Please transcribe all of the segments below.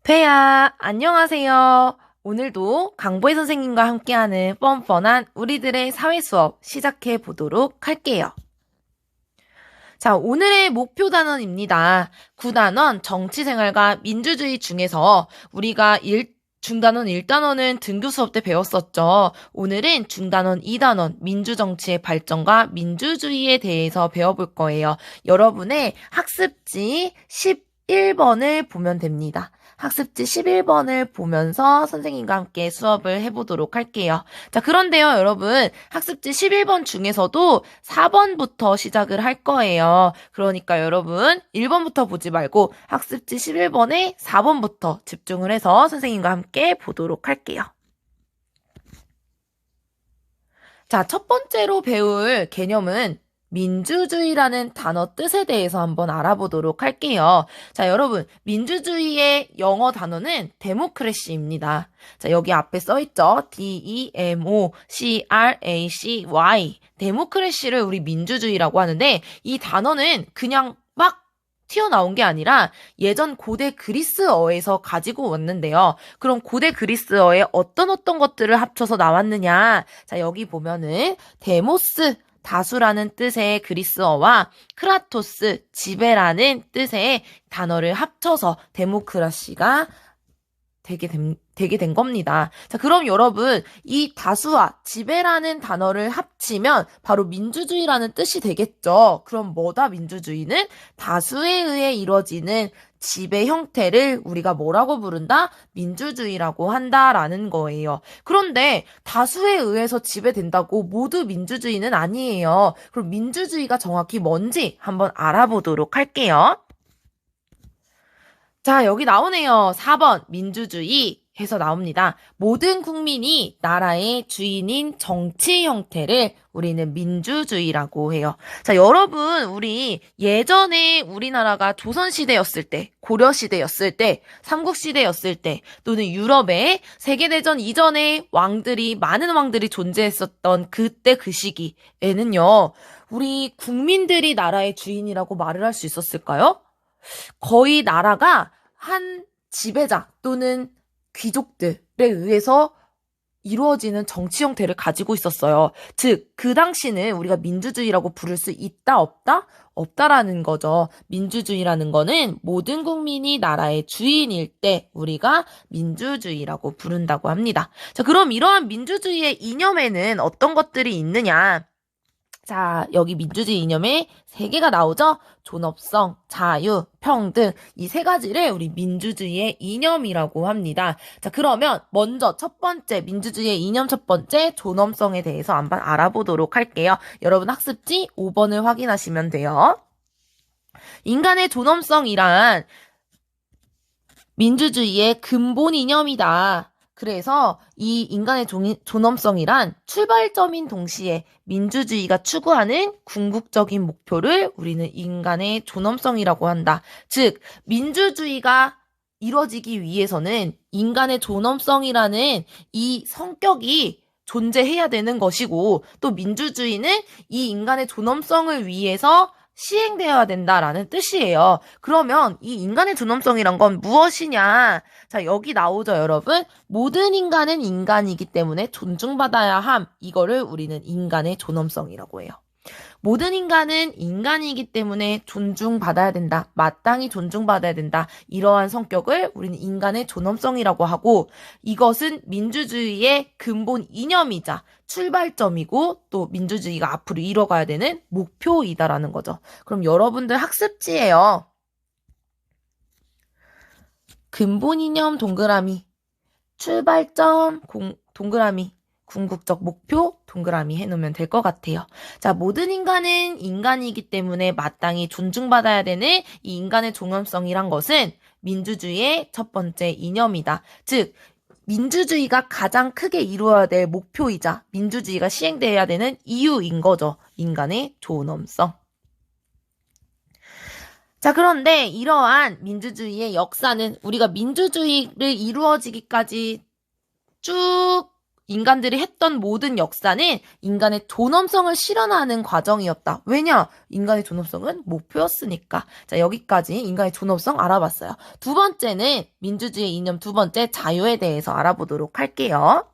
페야, 안녕하세요. 오늘도 강보혜 선생님과 함께하는 뻔뻔한 우리들의 사회 수업 시작해 보도록 할게요. 자, 오늘의 목표 단원입니다. 9단원 정치생활과 민주주의 중에서 우리가 중단원 1단원은 등교 수업 때 배웠었죠. 오늘은 중단원 2단원 민주정치의 발전과 민주주의에 대해서 배워볼 거예요. 여러분의 학습지 11번을 보면 됩니다. 학습지 11번을 보면서 선생님과 함께 수업을 해보도록 할게요. 자, 그런데요, 여러분. 학습지 11번 중에서도 4번부터 시작을 할 거예요. 그러니까 여러분, 1번부터 보지 말고 학습지 11번에 4번부터 집중을 해서 선생님과 함께 보도록 할게요. 자, 첫 번째로 배울 개념은 민주주의라는 단어 뜻에 대해서 한번 알아보도록 할게요. 자, 여러분, 민주주의의 영어 단어는 데모크래시입니다. 자, 여기 앞에 써있죠? D-E-M-O-C-R-A-C-Y. 데모크래시를 우리 민주주의라고 하는데, 이 단어는 그냥 막 튀어나온 게 아니라 예전 고대 그리스어에서 가지고 왔는데요. 그럼 고대 그리스어에 어떤 것들을 합쳐서 나왔느냐? 자, 여기 보면은 데모스 다수라는 뜻의 그리스어와 크라토스 지배라는 뜻의 단어를 합쳐서 데모크라시가 되게 된 겁니다. 자, 그럼 여러분, 이 다수와 지배라는 단어를 합치면 바로 민주주의라는 뜻이 되겠죠. 그럼 뭐다, 민주주의는? 다수에 의해 이루어지는 지배 형태를 우리가 뭐라고 부른다? 민주주의라고 한다라는 거예요. 그런데 다수에 의해서 지배된다고 모두 민주주의는 아니에요. 그럼 민주주의가 정확히 뭔지 한번 알아보도록 할게요. 자, 여기 나오네요. 4번 민주주의 해서 나옵니다. 모든 국민이 나라의 주인인 정치 형태를 우리는 민주주의라고 해요. 자, 여러분, 우리 예전에 우리나라가 조선시대였을 때, 고려시대였을 때, 삼국시대였을 때, 또는 유럽에 세계대전 이전에 많은 왕들이 존재했었던 그때 그 시기에는요, 우리 국민들이 나라의 주인이라고 말을 할 수 있었을까요? 거의 나라가 한 지배자 또는 귀족들에 의해서 이루어지는 정치 형태를 가지고 있었어요. 즉, 그 당시는 우리가 민주주의라고 부를 수 있다, 없다? 없다라는 거죠. 민주주의라는 거는 모든 국민이 나라의 주인일 때 우리가 민주주의라고 부른다고 합니다. 자, 그럼 이러한 민주주의의 이념에는 어떤 것들이 있느냐? 자, 여기 민주주의 이념에 세 개가 나오죠? 존엄성, 자유, 평등. 이 세 가지를 우리 민주주의의 이념이라고 합니다. 자, 그러면 먼저 첫 번째, 민주주의의 이념 첫 번째, 존엄성에 대해서 한번 알아보도록 할게요. 여러분 학습지 5번을 확인하시면 돼요. 인간의 존엄성이란 민주주의의 근본 이념이다. 그래서 이 인간의 존엄성이란 출발점인 동시에 민주주의가 추구하는 궁극적인 목표를 우리는 인간의 존엄성이라고 한다. 즉, 민주주의가 이루어지기 위해서는 인간의 존엄성이라는 이 성격이 존재해야 되는 것이고, 또 민주주의는 이 인간의 존엄성을 위해서 시행되어야 된다라는 뜻이에요. 그러면 이 인간의 존엄성이란 건 무엇이냐? 자, 여기 나오죠, 여러분? 모든 인간은 인간이기 때문에 존중받아야 함. 이거를 우리는 인간의 존엄성이라고 해요. 모든 인간은 인간이기 때문에 존중받아야 된다. 마땅히 존중받아야 된다. 이러한 성격을 우리는 인간의 존엄성이라고 하고, 이것은 민주주의의 근본 이념이자 출발점이고 또 민주주의가 앞으로 이뤄가야 되는 목표이다라는 거죠. 그럼 여러분들 학습지예요. 근본 이념 동그라미, 출발점 동그라미, 궁극적 목표 동그라미 해놓으면 될 것 같아요. 자, 모든 인간은 인간이기 때문에 마땅히 존중받아야 되는 이 인간의 존엄성이란 것은 민주주의의 첫 번째 이념이다. 즉, 민주주의가 가장 크게 이루어야 될 목표이자 민주주의가 시행돼야 되는 이유인 거죠. 인간의 존엄성. 자, 그런데 이러한 민주주의의 역사는 우리가 민주주의를 이루어지기까지 쭉 인간들이 했던 모든 역사는 인간의 존엄성을 실현하는 과정이었다. 왜냐? 인간의 존엄성은 목표였으니까. 자, 여기까지 인간의 존엄성 알아봤어요. 두 번째는 민주주의의 이념 두 번째 자유에 대해서 알아보도록 할게요.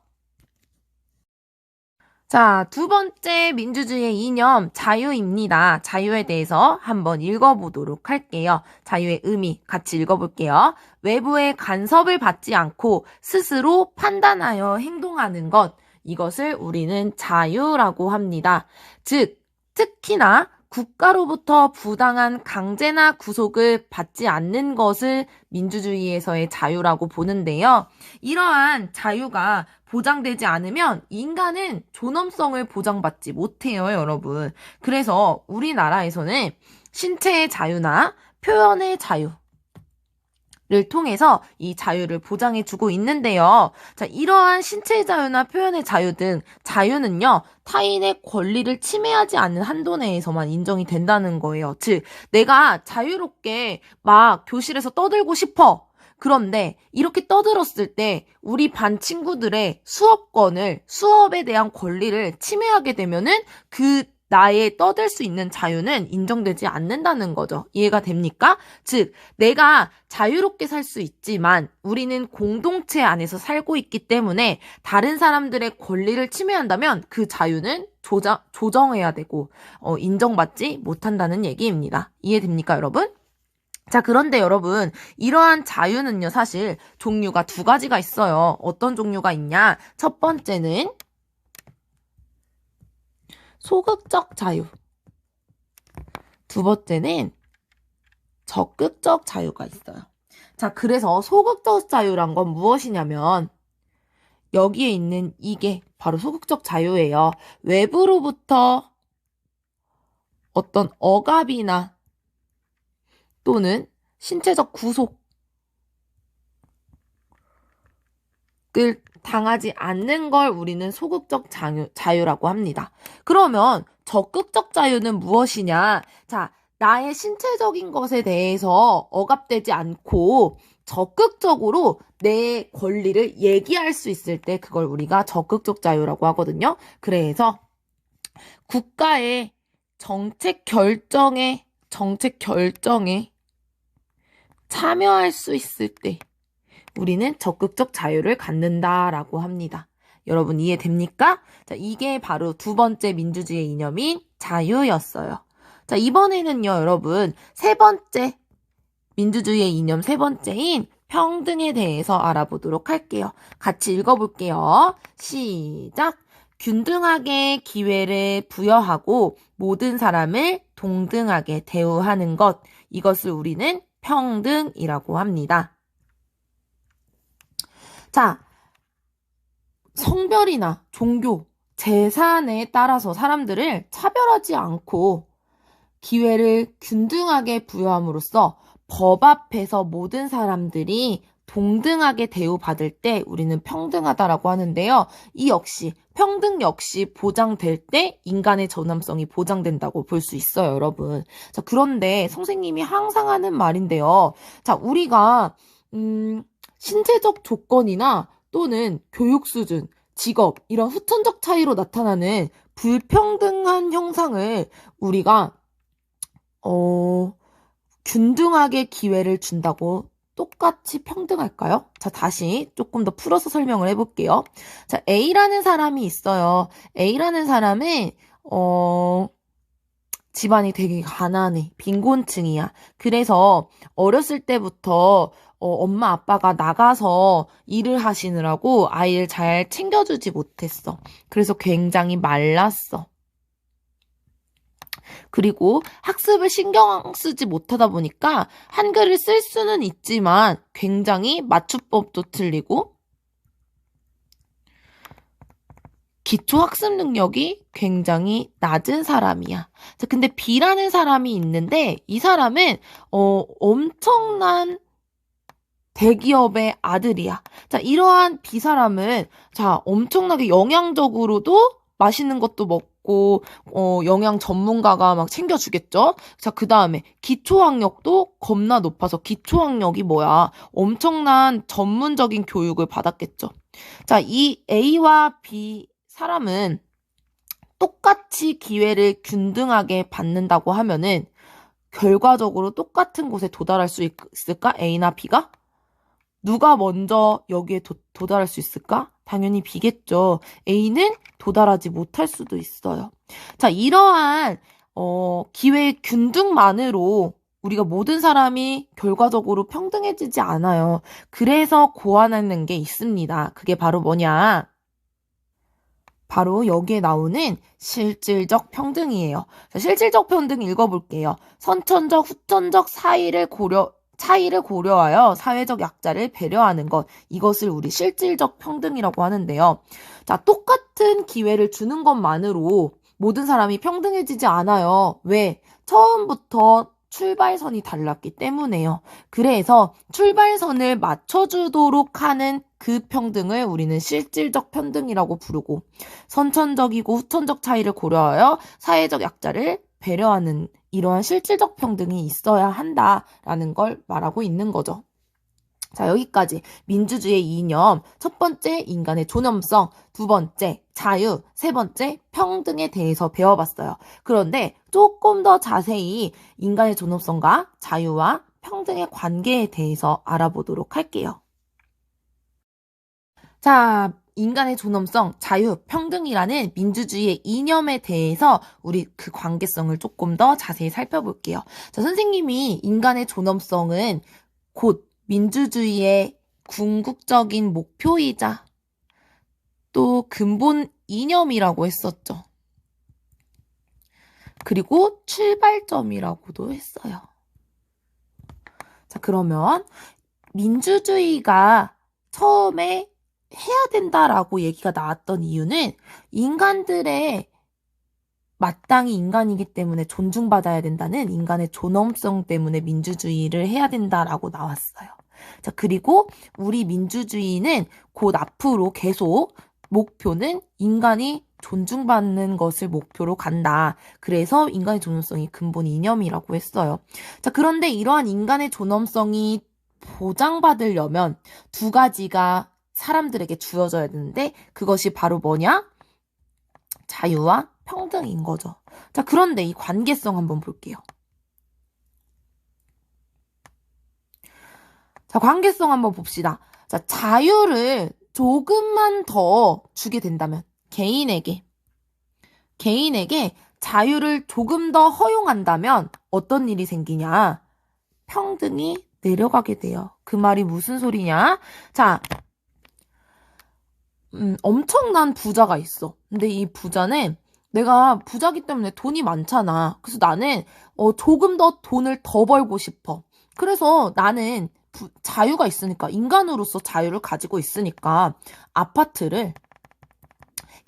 자, 두 번째 민주주의의 이념, 자유입니다. 자유에 대해서 한번 읽어보도록 할게요. 자유의 의미 같이 읽어볼게요. 외부의 간섭을 받지 않고 스스로 판단하여 행동하는 것, 이것을 우리는 자유라고 합니다. 즉, 특히나 국가로부터 부당한 강제나 구속을 받지 않는 것을 민주주의에서의 자유라고 보는데요. 이러한 자유가 보장되지 않으면 인간은 존엄성을 보장받지 못해요, 여러분. 그래서 우리나라에서는 신체의 자유나 표현의 자유, 를 통해서 이 자유를 보장해주고 있는데요. 자, 이러한 신체의 자유나 표현의 자유 등 자유는요, 타인의 권리를 침해하지 않는 한도 내에서만 인정이 된다는 거예요. 즉, 내가 자유롭게 막 교실에서 떠들고 싶어. 그런데 이렇게 떠들었을 때 우리 반 친구들의 수업에 대한 권리를 침해하게 되면은 나의 떠들 수 있는 자유는 인정되지 않는다는 거죠. 이해가 됩니까? 즉, 내가 자유롭게 살 수 있지만 우리는 공동체 안에서 살고 있기 때문에 다른 사람들의 권리를 침해한다면 그 자유는 조정해야 되고 인정받지 못한다는 얘기입니다. 이해됩니까, 여러분? 자, 그런데 여러분, 이러한 자유는요, 사실 종류가 두 가지가 있어요. 어떤 종류가 있냐? 첫 번째는 소극적 자유. 두 번째는 적극적 자유가 있어요. 자, 그래서 소극적 자유란 건 무엇이냐면 여기에 있는 이게 바로 소극적 자유예요. 외부로부터 어떤 억압이나 또는 신체적 구속을 당하지 않는 걸 우리는 소극적 자유라고 합니다. 그러면 적극적 자유는 무엇이냐? 자, 나의 신체적인 것에 대해서 억압되지 않고 적극적으로 내 권리를 얘기할 수 있을 때 그걸 우리가 적극적 자유라고 하거든요. 그래서 국가의 정책 결정에 참여할 수 있을 때 우리는 적극적 자유를 갖는다라고 합니다. 여러분 이해됩니까? 자, 이게 바로 두 번째 민주주의의 이념인 자유였어요. 자, 이번에는요, 여러분, 세 번째 민주주의의 이념 세 번째인 평등에 대해서 알아보도록 할게요. 같이 읽어볼게요. 시작! 균등하게 기회를 부여하고 모든 사람을 동등하게 대우하는 것, 이것을 우리는 평등이라고 합니다. 자, 성별이나 종교, 재산에 따라서 사람들을 차별하지 않고 기회를 균등하게 부여함으로써 법 앞에서 모든 사람들이 동등하게 대우받을 때 우리는 평등하다라고 하는데요. 평등 역시 보장될 때 인간의 존엄성이 보장된다고 볼 수 있어요, 여러분. 자, 그런데 선생님이 항상 하는 말인데요. 자, 우리가 신체적 조건이나 또는 교육 수준, 직업, 이런 후천적 차이로 나타나는 불평등한 형상을 우리가 균등하게 기회를 준다고 똑같이 평등할까요? 자, 다시 조금 더 풀어서 설명을 해볼게요. 자, A라는 사람이 있어요. A라는 사람은 집안이 되게 가난해. 빈곤층이야. 그래서 어렸을 때부터 엄마 아빠가 나가서 일을 하시느라고 아이를 잘 챙겨주지 못했어. 그래서 굉장히 말랐어. 그리고 학습을 신경 쓰지 못하다 보니까 한글을 쓸 수는 있지만 굉장히 맞춤법도 틀리고 기초 학습 능력이 굉장히 낮은 사람이야. 자, 근데 B라는 사람이 있는데 이 사람은 엄청난 대기업의 아들이야. 자, 이러한 B 사람은 엄청나게 영양적으로도 맛있는 것도 먹고, 영양 전문가가 막 챙겨주겠죠? 자, 그 다음에 기초학력도 겁나 높아서 기초학력이 뭐야? 엄청난 전문적인 교육을 받았겠죠. 자, 이 A와 B 사람은 똑같이 기회를 균등하게 받는다고 하면은 결과적으로 똑같은 곳에 도달할 수 있을까? A나 B가? 누가 먼저 여기에 도달할 수 있을까? 당연히 B겠죠. A는 도달하지 못할 수도 있어요. 자, 이러한 기회 균등만으로 우리가 모든 사람이 결과적으로 평등해지지 않아요. 그래서 고안하는 게 있습니다. 그게 바로 뭐냐? 바로 여기에 나오는 실질적 평등이에요. 자, 실질적 평등 읽어볼게요. 선천적, 후천적 차이를 고려하여 사회적 약자를 배려하는 것. 이것을 우리 실질적 평등이라고 하는데요. 자, 똑같은 기회를 주는 것만으로 모든 사람이 평등해지지 않아요. 왜? 처음부터 출발선이 달랐기 때문에요. 그래서 출발선을 맞춰주도록 하는 그 평등을 우리는 실질적 평등이라고 부르고, 선천적이고 후천적 차이를 고려하여 사회적 약자를 배려하는 이러한 실질적 평등이 있어야 한다라는 걸 말하고 있는 거죠. 자, 여기까지 민주주의의 이념, 첫 번째 인간의 존엄성, 두 번째 자유, 세 번째 평등에 대해서 배워봤어요. 그런데 조금 더 자세히 인간의 존엄성과 자유와 평등의 관계에 대해서 알아보도록 할게요. 자, 인간의 존엄성, 자유, 평등이라는 민주주의의 이념에 대해서 우리 그 관계성을 조금 더 자세히 살펴볼게요. 자, 선생님이 인간의 존엄성은 곧 민주주의의 궁극적인 목표이자 또 근본 이념이라고 했었죠. 그리고 출발점이라고도 했어요. 자, 그러면 민주주의가 처음에 해야 된다라고 얘기가 나왔던 이유는 인간들의 마땅히 인간이기 때문에 존중받아야 된다는 인간의 존엄성 때문에 민주주의를 해야 된다라고 나왔어요. 자, 그리고 우리 민주주의는 곧 앞으로 계속 목표는 인간이 존중받는 것을 목표로 간다. 그래서 인간의 존엄성이 근본 이념이라고 했어요. 자, 그런데 이러한 인간의 존엄성이 보장받으려면 두 가지가 사람들에게 주어져야 되는데 그것이 바로 뭐냐? 자유와 평등인 거죠. 자, 그런데 이 관계성 한번 볼게요. 자, 관계성 한번 봅시다. 자, 자유를 조금만 더 주게 된다면 개인에게 자유를 조금 더 허용한다면 어떤 일이 생기냐? 평등이 내려가게 돼요. 그 말이 무슨 소리냐? 자, 엄청난 부자가 있어. 근데 이 부자는 내가 부자기 때문에 돈이 많잖아. 그래서 나는 조금 더 돈을 더 벌고 싶어. 그래서 나는 자유가 있으니까, 인간으로서 자유를 가지고 있으니까 아파트를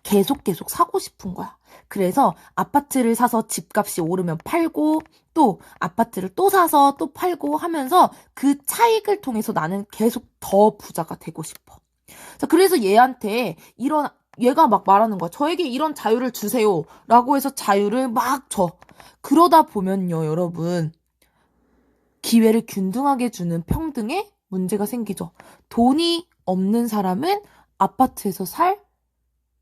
계속 사고 싶은 거야. 그래서 아파트를 사서 집값이 오르면 팔고 또 아파트를 또 사서 또 팔고 하면서 그 차익을 통해서 나는 계속 더 부자가 되고 싶어. 자, 그래서 얘가 막 말하는 거야. 저에게 이런 자유를 주세요. 라고 해서 자유를 막 줘. 그러다 보면요, 여러분. 기회를 균등하게 주는 평등에 문제가 생기죠. 돈이 없는 사람은 아파트에서 살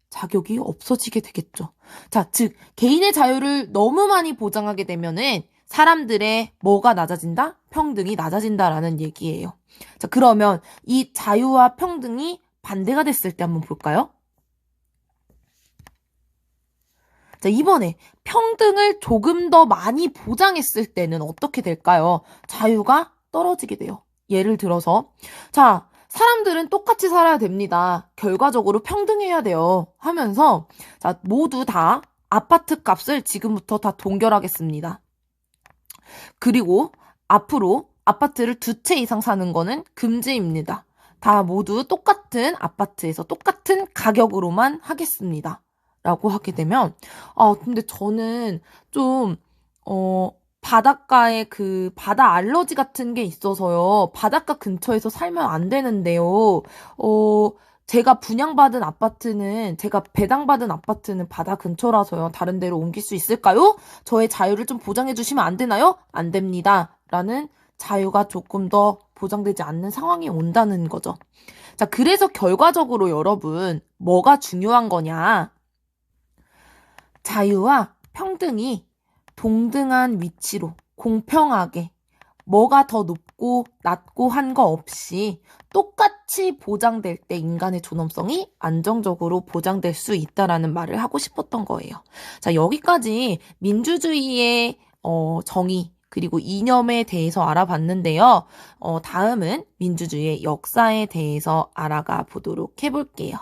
자격이 없어지게 되겠죠. 자, 즉, 개인의 자유를 너무 많이 보장하게 되면은 사람들의 뭐가 낮아진다? 평등이 낮아진다라는 얘기예요. 자, 그러면 이 자유와 평등이 반대가 됐을 때 한번 볼까요? 자, 이번에 평등을 조금 더 많이 보장했을 때는 어떻게 될까요? 자유가 떨어지게 돼요. 예를 들어서, 자, 사람들은 똑같이 살아야 됩니다. 결과적으로 평등해야 돼요. 하면서, 자, 모두 다 아파트 값을 지금부터 다 동결하겠습니다. 그리고 앞으로 아파트를 2채 이상 사는 거는 금지입니다. 다 모두 똑같은 아파트에서 똑같은 가격으로만 하겠습니다. 라고 하게 되면, 근데 저는 좀, 바닷가에 바다 알러지 같은 게 있어서요. 바닷가 근처에서 살면 안 되는데요. 제가 배당받은 아파트는 바다 근처라서요. 다른 데로 옮길 수 있을까요? 저의 자유를 좀 보장해 주시면 안 되나요? 안 됩니다. 라는 자유가 조금 더 보장되지 않는 상황이 온다는 거죠. 자, 그래서 결과적으로 여러분, 뭐가 중요한 거냐? 자유와 평등이 동등한 위치로 공평하게 뭐가 더 높고 낮고 한 거 없이 똑같이 보장될 때 인간의 존엄성이 안정적으로 보장될 수 있다라는 말을 하고 싶었던 거예요. 자, 여기까지 민주주의의 정의 그리고 이념에 대해서 알아봤는데요. 다음은 민주주의의 역사에 대해서 알아가 보도록 해볼게요.